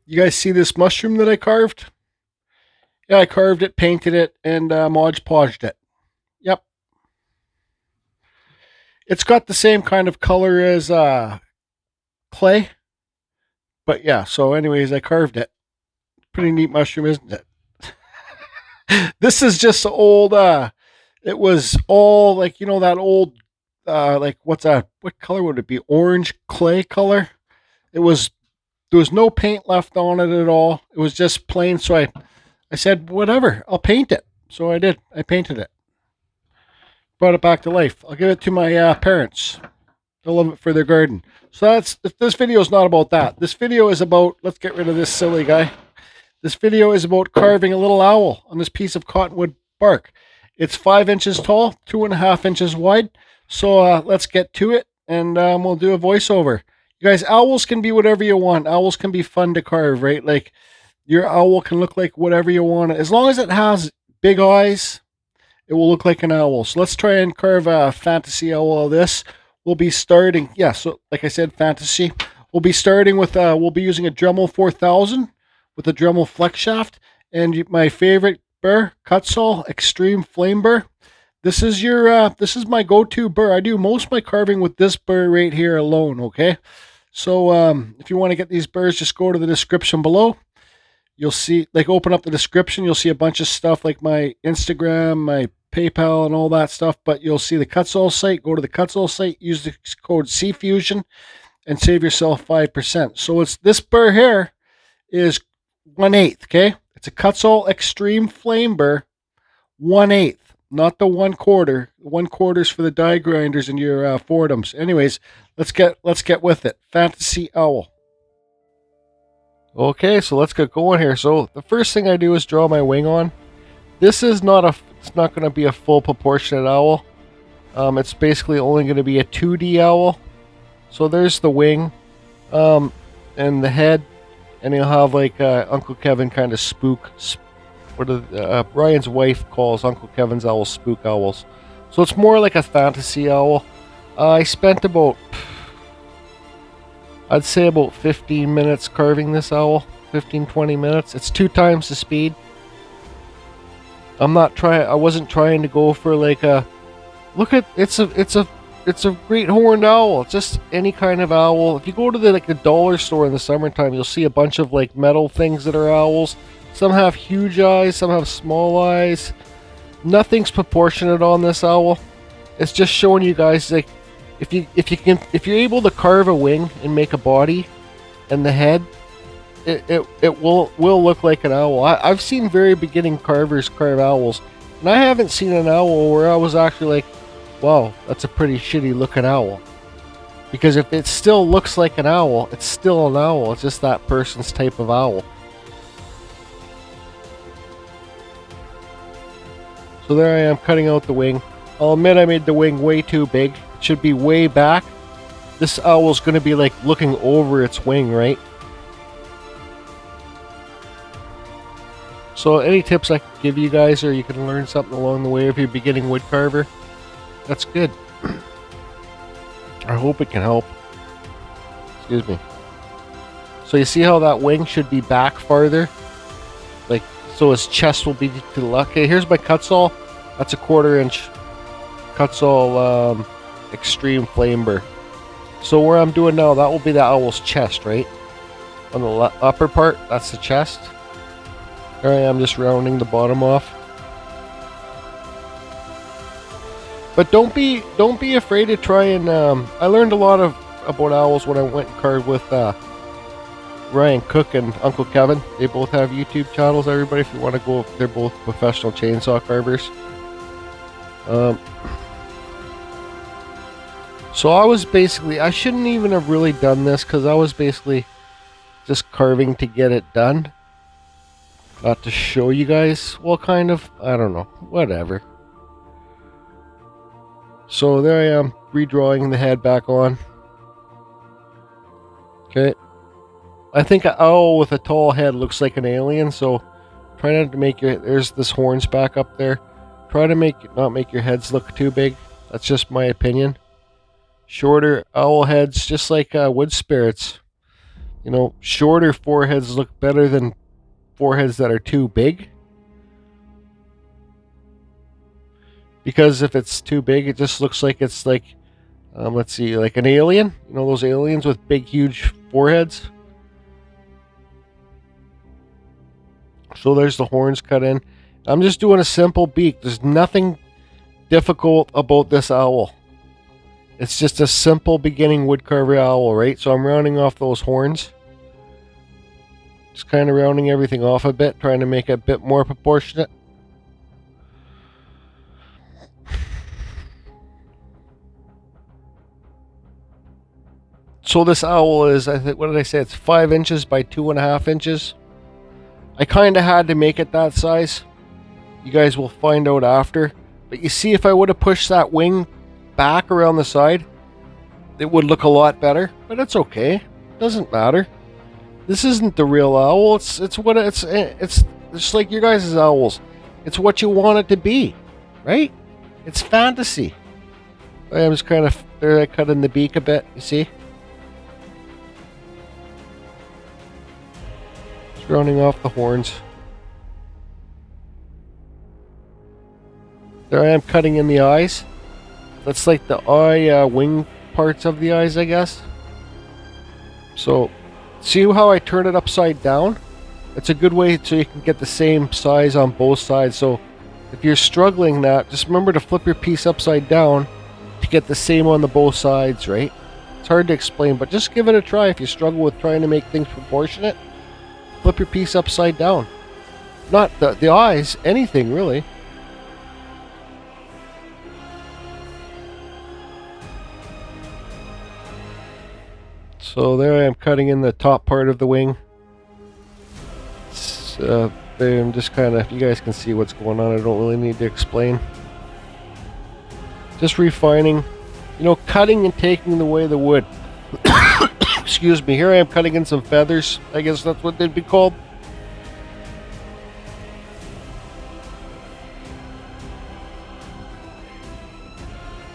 You guys see this mushroom that I carved? Yeah, I carved it, painted it, and Mod Podged it. Yep. It's got the same kind of color as clay. But yeah, so anyways, I carved it. Pretty neat mushroom, isn't it? This is just old, it was all like, you know, that old, like, what's that? What color would it be? Orange clay color? It was, there was no paint left on it at all. It was just plain. So I said, whatever, I'll paint it. So I did. I painted it. Brought it back to life. I'll give it to my parents. They'll love it for their garden. So this video is not about that. This video is about, let's get rid of this silly guy. This video is about carving a little owl on this piece of cottonwood bark. It's 5 inches tall, 2.5 inches wide. So let's get to it, and we'll do a voiceover. You guys, owls can be whatever you want. Owls can be fun to carve, right? Like, your owl can look like whatever you want. As long as it has big eyes, it will look like an owl. So let's try and carve a fantasy owl of this. We'll be starting, yeah, so like I said, fantasy. We'll be starting with, we'll be using a Dremel 4000 with a Dremel flex shaft, and my favorite burr, Kutzall Extreme Flame Burr. This is this is my go-to burr. I do most of my carving with this burr right here alone, okay? So if you want to get these burrs, just go to the description below. You'll see, like, open up the description, you'll see a bunch of stuff like my Instagram, my PayPal, and all that stuff, but you'll see the Kutzall site. Go to the Kutzall site, use the code CFusion, and save yourself 5%. So it's this burr here is 1/8, okay? It's a Kutzall Extreme Flame Burr, 1/8, not the 1/4. 1/4 is for the die grinders and your Foredoms. Anyways, let's get with it. Fantasy owl. Okay, so let's get going here. So the first thing I do is draw my wing on. This is it's not going to be a full proportionate owl. It's basically only going to be a 2D owl. So there's the wing, and the head, and you'll have like Uncle Kevin kind of spook. What Ryan's wife calls Uncle Kevin's owls spook owls. So it's more like a fantasy owl. I spent about, I'd say about 15 minutes carving this owl. 15-20 minutes. It's 2 times the speed. I wasn't trying to go for like a, look at, it's a great horned owl. It's just any kind of owl. If you go to the dollar store in the summertime, you'll see a bunch of like metal things that are owls. Some have huge eyes, some have small eyes. Nothing's proportionate on this owl. It's just showing you guys, like, if you're able to carve a wing and make a body and the head, it will look like an owl. I've seen very beginning carvers carve owls, and I haven't seen an owl where I was actually like, wow, that's a pretty shitty looking owl. Because if it still looks like an owl, it's still an owl. It's just that person's type of owl. So there I am cutting out the wing. I'll admit I made the wing way too big. It should be way back. This owl's going to be like looking over its wing, right? So any tips I can give you guys, or you can learn something along the way if you're a beginning wood carver, that's good. I hope it can help. Excuse me. So you see how that wing should be back farther? Like, so his chest will be to the left. Okay, here's my Kutzall. That's a 1/4 inch Kutzall Extreme Flame Burr. So where I'm doing now, that will be the owl's chest, right? On the upper part, that's the chest. There I am, just rounding the bottom off. But don't be afraid to try and I learned a lot about owls when I went and carved with Ryan Cook and Uncle Kevin. They both have YouTube channels, everybody, if you want to go. They're both professional chainsaw carvers. So I shouldn't even have really done this, because I was basically just carving to get it done. Not to show you guys. Well, kind of. I don't know. Whatever. So there I am, redrawing the head back on. Okay. I think an owl with a tall head looks like an alien, so try not to make there's this horns back up there. Try to not make your heads look too big. That's just my opinion. Shorter owl heads, just like wood spirits. You know, shorter foreheads look better than foreheads that are too big. Because if it's too big, it just looks like it's like, let's see, like an alien. You know, those aliens with big, huge foreheads. So there's the horns cut in. I'm just doing a simple beak. There's nothing difficult about this owl. It's just a simple beginning woodcarver owl, right? So I'm rounding off those horns. Just kind of rounding everything off a bit, trying to make it a bit more proportionate. So this owl is, I think, what did I say? It's 5 inches by 2.5 inches. I kind of had to make it that size. You guys will find out after. But you see, if I would have pushed that wing back around the side, it would look a lot better. But it's okay. Doesn't matter. This isn't the real owl. It's just like your guys' owls. It's what you want it to be, right? It's fantasy. I'm just kind of there. I cut in the beak a bit. You see? Rounding off the horns. There I am cutting in the eyes. That's like the eye wing parts of the eyes, I guess. So, see how I turn it upside down? It's a good way so you can get the same size on both sides. So, if you're struggling that, just remember to flip your piece upside down to get the same on the both sides, right? It's hard to explain, but just give it a try if you struggle with trying to make things proportionate. Flip your piece upside down. Not the eyes, anything really. So there I am cutting in the top part of the wing. I'm just kind of, you guys can see what's going on. I don't really need to explain. Just refining, you know, cutting and taking away the wood. Excuse me, here I am cutting in some feathers. I guess that's what they'd be called.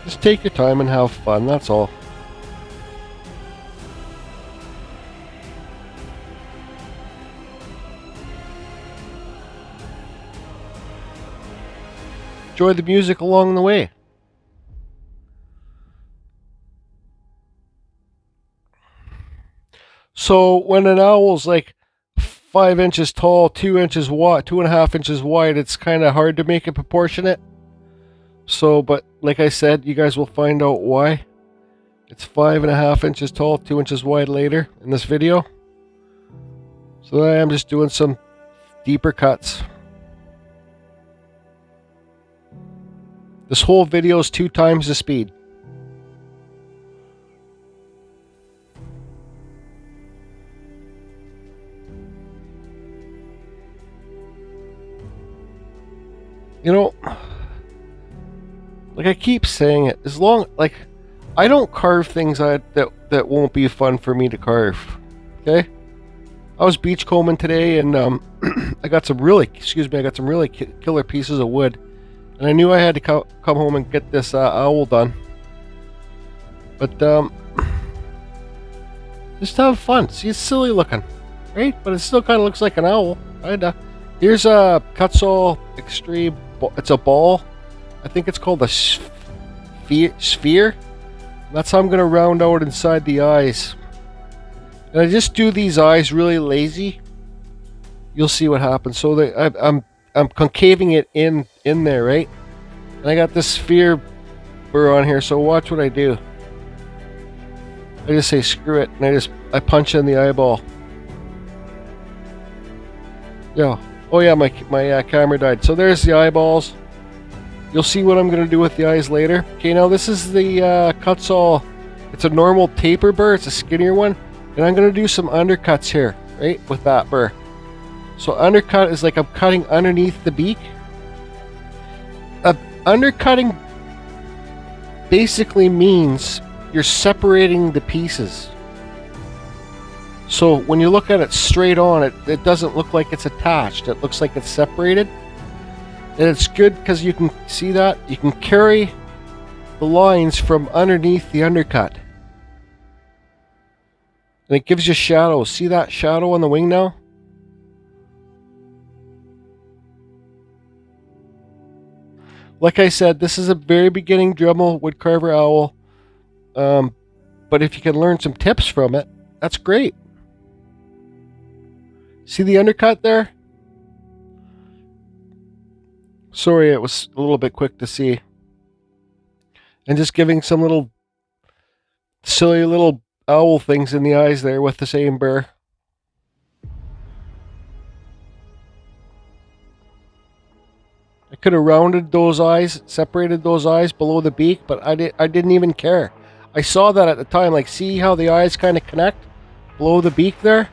Just take your time and have fun, that's all. Enjoy the music along the way. So when an owl's like 5 inches tall, 2 inches wide, 2.5 inches wide, it's kind of hard to make it proportionate. So, but like I said, you guys will find out why. It's 5.5 inches tall, 2 inches wide later in this video. So I am just doing some deeper cuts. This whole video is 2 times the speed. You know, like I keep saying it, as long, like, I don't carve things that won't be fun for me to carve, okay? I was beachcombing today and I got some really killer pieces of wood. And I knew I had to come home and get this owl done. But, just have fun. See, it's silly looking, right? But it still kind of looks like an owl. Here's a Kutzall Extreme. It's a ball. I think it's called a sphere. That's how I'm going to round out inside the eyes. And I just do these eyes really lazy. You'll see what happens. So I'm concaving it in there, right? And I got this sphere burr on here, so watch what I do. I just say screw it, and I punch in the eyeball. Yeah. Oh yeah, my camera died. So there's the eyeballs. You'll see what I'm going to do with the eyes later. Okay, now this is the Kutzall. It's a normal taper burr. It's a skinnier one. And I'm going to do some undercuts here, right, with that burr. So undercut is like I'm cutting underneath the beak. Undercutting basically means you're separating the pieces. So when you look at it straight on, it doesn't look like it's attached. It looks like it's separated. And it's good because you can see that. You can carry the lines from underneath the undercut. And it gives you shadow. See that shadow on the wing now? Like I said, this is a very beginning Dremel woodcarver owl. But if you can learn some tips from it, that's great. See the undercut there? Sorry, it was a little bit quick to see. And just giving some little silly little owl things in the eyes there with the same burr. I could have rounded those eyes, separated those eyes below the beak, but I didn't even care. I saw that at the time, like, see how the eyes kind of connect below the beak there?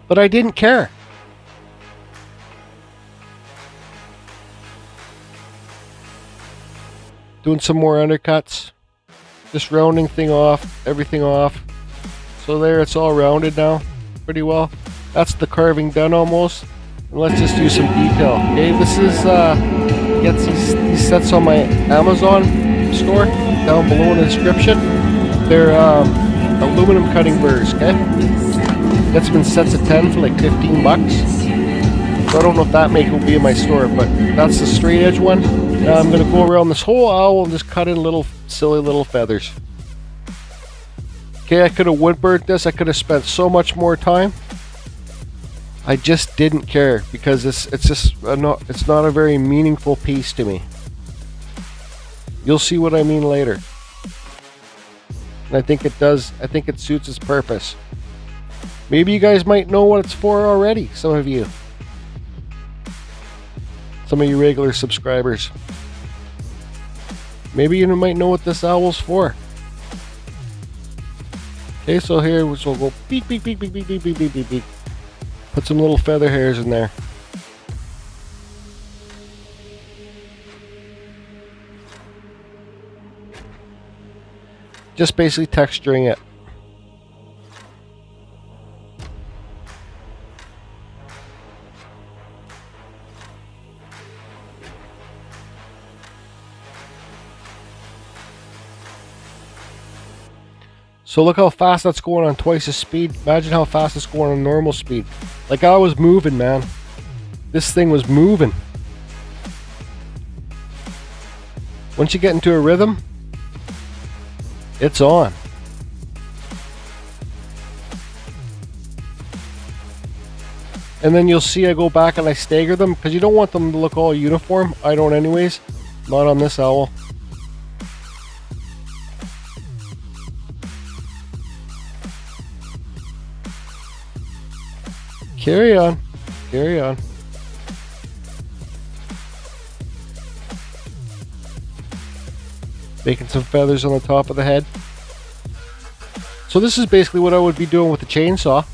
But I didn't care. Doing some more undercuts. Just rounding everything off. So there, it's all rounded now, pretty well. That's the carving done almost. And let's just do some detail. Okay, this is gets these sets on my Amazon store down below in the description. They're aluminum cutting burrs. Okay, gets them in sets of 10 for like 15 bucks. So I don't know if that make will be in my store, but that's the straight edge one. Now I'm going to go around this whole owl and just cut in little silly little feathers. Okay, I could have wood burnt this. I could have spent so much more time. I just didn't care because it's not a very meaningful piece to me. You'll see what I mean later. And I think it does. I think it suits its purpose. Maybe you guys might know what it's for already. Some of you. Some of you regular subscribers. Maybe you might know what this owl's for. Okay, so here we'll go beep beep beep beep beep beep beep beep beep beep. Put some little feather hairs in there. Just basically texturing it. So look how fast that's going on twice the speed. Imagine how fast it's going on normal speed. Like I was moving, man. This thing was moving. Once you get into a rhythm, it's on. And then you'll see I go back and I stagger them because you don't want them to look all uniform. I don't anyways. Not on this owl. Carry on. Carry on. Making some feathers on the top of the head. So this is basically what I would be doing with the chainsaw.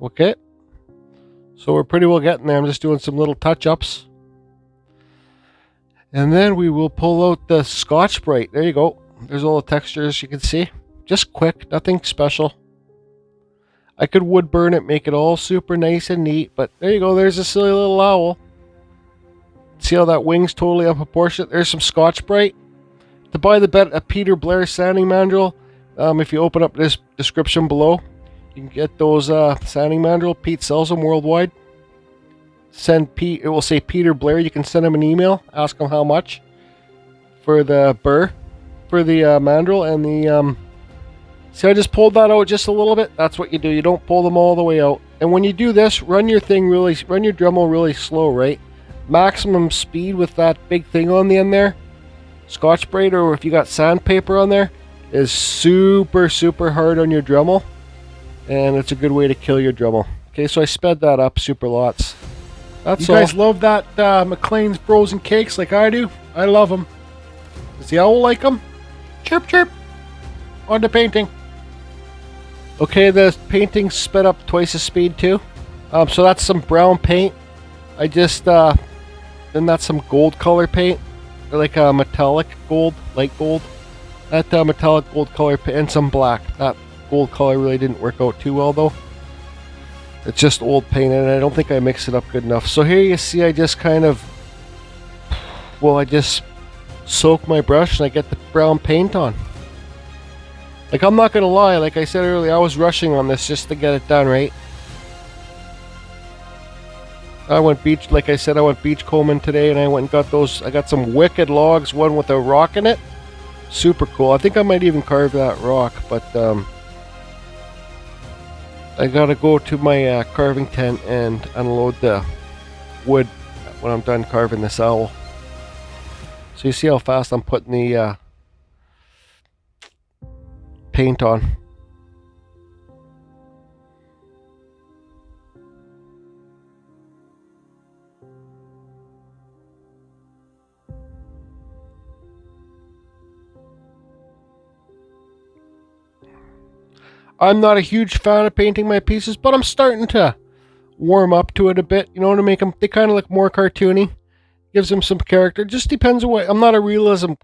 Okay. So we're pretty well getting there. I'm just doing some little touch-ups. And then we will pull out the Scotch-Brite. There you go. There's all the textures you can see. Just quick, nothing special. I could wood burn it, make it all super nice and neat, but there you go. There's a silly little owl. See how that wing's totally unproportionate? There's some Scotch-Brite. To buy the a peterblair sanding mandrel, if you open up this description below, you can get those sanding mandrel. Pete sells them worldwide. Send Pete, it will say peterblair. You can send him an email, ask him how much for the burr, for the mandrel and the see, I just pulled that out just a little bit. That's what you do. You don't pull them all the way out. And when you do this, run your Dremel really slow, right? Maximum speed with that big thing on the end there. Scotch-Brite, or if you got sandpaper on there, is super hard on your Dremel. And it's a good way to kill your Dremel. Okay, so I sped that up super lots. That's all. You guys love that McLean's frozen cakes like I do? I love them. Does the owl like them? Chirp chirp. On the painting. Okay, the painting sped up twice the speed too. So that's some brown paint. I just then that's some gold color paint, like a metallic gold, light gold. That metallic gold color paint, and some black. gold color really didn't work out too well though. It's just old paint and I don't think I mixed it up good enough. So here you see I just kind of, well, I just soak my brush and I get the brown paint on. Like, I'm not gonna lie, like I said earlier, I was rushing on this just to get it done, right? I went like I said, I went beach combing today and I went and got those, I got some wicked logs, one with a rock in it. Super cool. I think I might even carve that rock, but I gotta go to my carving tent and unload the wood when I'm done carving this owl. So you see how fast I'm putting the paint on. I'm not a huge fan of painting my pieces, but I'm starting to warm up to it a bit, you know, to make them, they kind of look more cartoony. Gives them some character. Just depends on what, I'm not a realism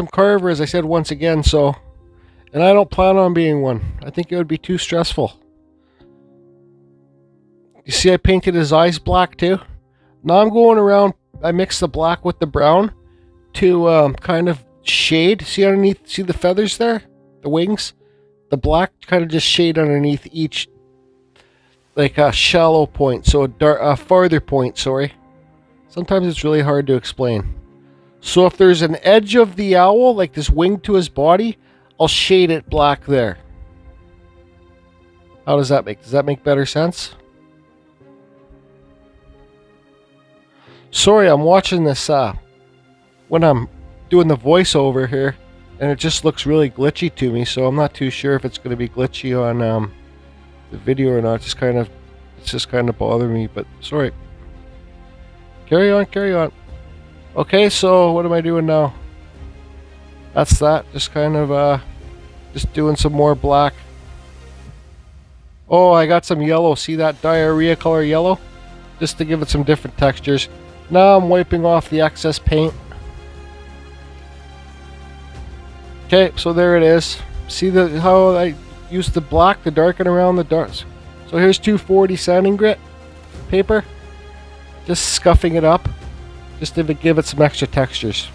carver, as I said once again, so, and I don't plan on being one. I think it would be too stressful. You see I painted his eyes black too? Now I'm going around, I mix the black with the brown to kind of shade. See underneath, see the feathers there? The wings? The black kind of just shade underneath each, like a shallow point, so a farther point, sorry. Sometimes it's really hard to explain. So if there's an edge of the owl, like this wing to his body, I'll shade it black there. How does that make better sense? Sorry, I'm watching this when I'm doing the voiceover here, and it just looks really glitchy to me, so I'm not too sure if it's going to be glitchy on the video or not. It's just kind of bothering me, but sorry. Carry on, carry on. Okay, so what am I doing now? That's that. Just kind of just doing some more black. Oh, I got some yellow. See that diarrhea color yellow? Just to give it some different textures. Now I'm wiping off the excess paint. Okay, so there it is. See how I used the black to darken around the darks. So here's 240 sanding grit paper. Just scuffing it up, just to give it some extra textures.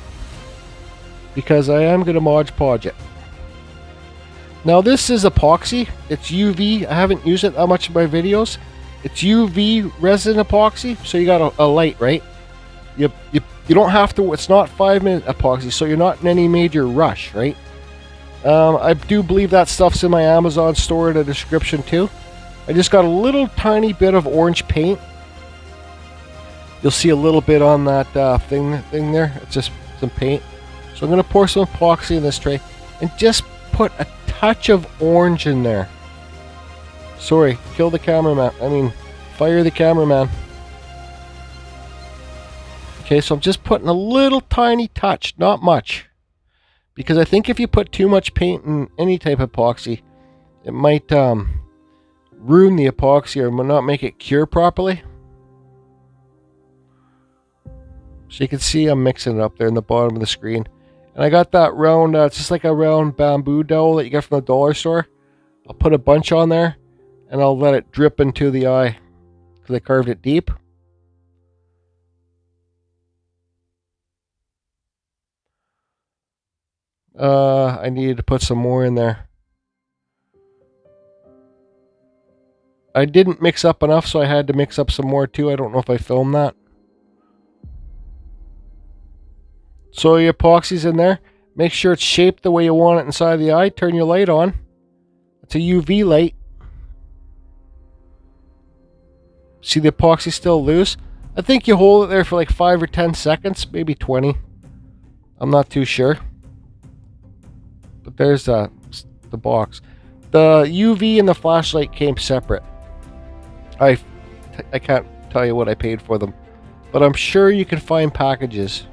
Because I am going to Mod Podge it. Now this is epoxy. It's UV. I haven't used it that much in my videos. It's UV resin epoxy, so you got a light, right? You don't have to. It's not 5-minute epoxy, so you're not in any major rush, right? I do believe that stuff's in my Amazon store in the description too. I just got a little tiny bit of orange paint. You'll see a little bit on that thing there. It's just some paint. So I'm going to pour some epoxy in this tray and just put a touch of orange in there. Sorry, kill the cameraman. I mean, fire the cameraman. Okay, so I'm just putting a little tiny touch, not much. Because I think if you put too much paint in any type of epoxy, it might ruin the epoxy or not make it cure properly. So you can see I'm mixing it up there in the bottom of the screen. And I got that round, it's just like a round bamboo dowel that you get from the dollar store. I'll put a bunch on there and I'll let it drip into the eye because I carved it deep. I needed to put some more in there. I didn't mix up enough, so I had to mix up some more too. I don't know if I filmed that. So your epoxy's in there. Make sure it's shaped the way you want it inside the eye. Turn your light on. It's a UV light. See the epoxy still loose? I think you hold it there for like 5 or 10 seconds, maybe 20. I'm not too sure. But there's the box. The UV and the flashlight came separate. I can't tell you what I paid for them, but I'm sure you can find packages.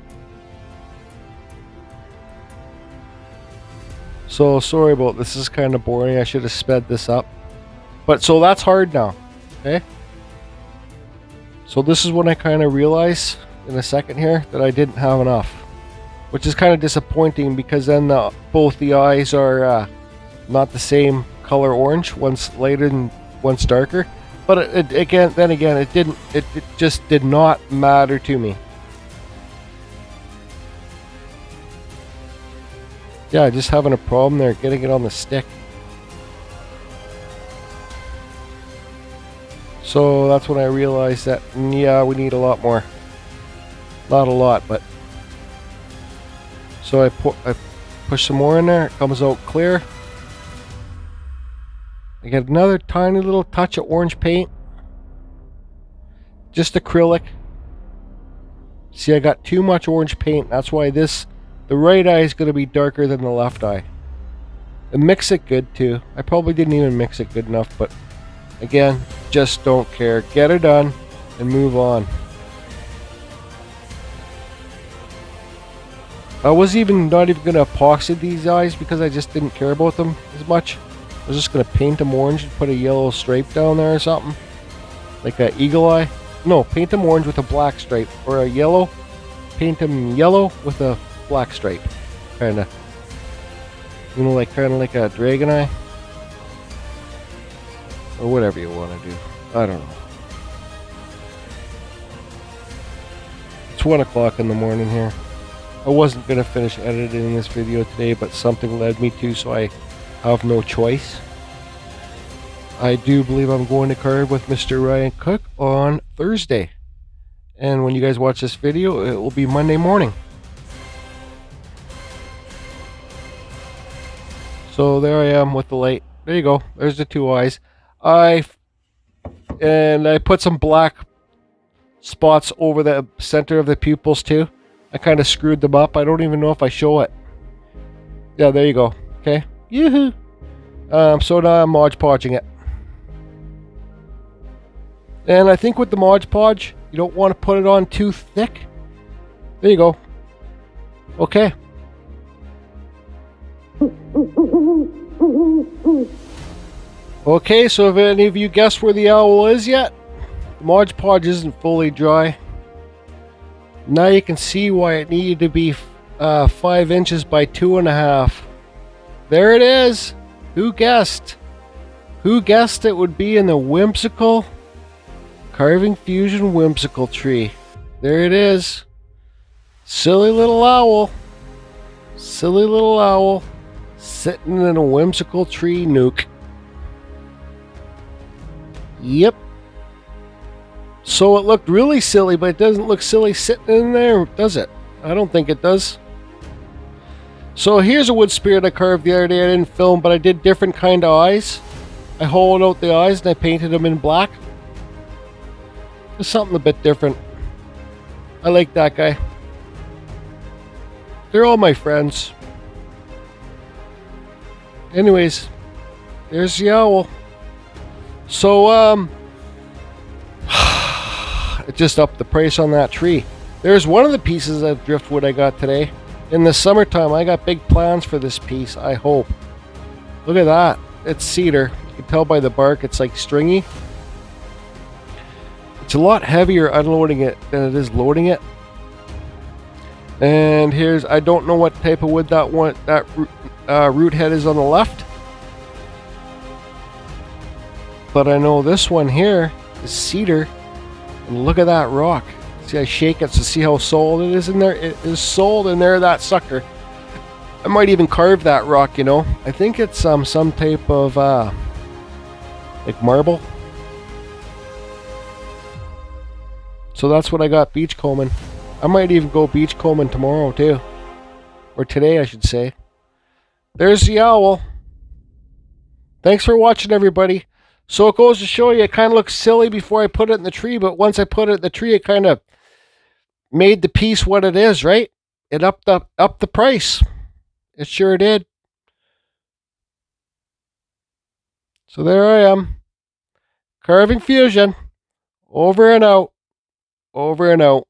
So sorry about this. Is kind of boring. I should have sped this up. But so that's hard now. Okay. So this is when I kind of realize in a second here that I didn't have enough, which is kind of disappointing because then both the eyes are not the same color orange. One's lighter and one's darker. But then again, it just did not matter to me. Yeah, just having a problem there getting it on the stick. So that's when I realized that, yeah, we need a lot more. Not a lot, but. So I push some more in there. It comes out clear. I get another tiny little touch of orange paint. Just acrylic. See, I got too much orange paint. That's why the right eye is going to be darker than the left eye. And mix it good too. I probably didn't even mix it good enough, but again, just don't care. Get it done and move on. I was not even going to epoxy these eyes because I just didn't care about them as much. I was just going to paint them orange and put a yellow stripe down there or something. Like an eagle eye. No, paint them orange with a black stripe. Or a yellow. Paint them yellow with a black stripe. Kinda. You know, kinda like a dragon eye. Or whatever you want to do. I don't know. It's 1 o'clock in the morning here. I wasn't going to finish editing this video today, but something led me to, so I have no choice. I do believe I'm going to carve with Mr. Ryan Cook on Thursday. And when you guys watch this video, it will be Monday morning. So there I am with the light. There you go. There's the two eyes. I put some black spots over the center of the pupils too. I kind of screwed them up. I don't even know if I show it. Yeah, there you go. Okay. Yoo-hoo. So now I'm Mod Podging it. And I think with the Mod Podge, you don't want to put it on too thick. There you go. Okay. Okay, so if any of you guessed where the owl is yet, the Mod Podge isn't fully dry. Now you can see why it needed to be 5 inches by 2.5. There it is. Who guessed? Who guessed it would be in the whimsical Carving Fusion whimsical tree? There it is. Silly little owl. Silly little owl sitting in a whimsical tree nuke. Yep. So it looked really silly, but it doesn't look silly sitting in there, does it? I don't think it does. So here's a wood spirit I carved the other day. I didn't film, but I did different kind of eyes. I hollowed out the eyes and I painted them in black. There's something a bit different. I like that guy. They're all my friends. Anyways, there's the owl. So, it just upped the price on that tree. There's one of the pieces of driftwood I got today. In the summertime, I got big plans for this piece, I hope. Look at that. It's cedar. You can tell by the bark, it's like stringy. It's a lot heavier unloading it than it is loading it. And here's, I don't know what type of wood that root head is on the left. But I know this one here is cedar. And look at that rock. See, I shake it to see how solid it is in there. It is solid in there, that sucker. I might even carve that rock, you know. I think it's some type of like marble. So that's what I got beachcombing. I might even go beachcombing tomorrow too. Or today, I should say. There's the owl. Thanks for watching, everybody. So it goes to show you, it kind of looks silly before I put it in the tree, but once I put it in the tree, it kind of made the piece what it is, right? It upped the price. It sure did. So there I am. Carving Fusion. Over and out. Over and out.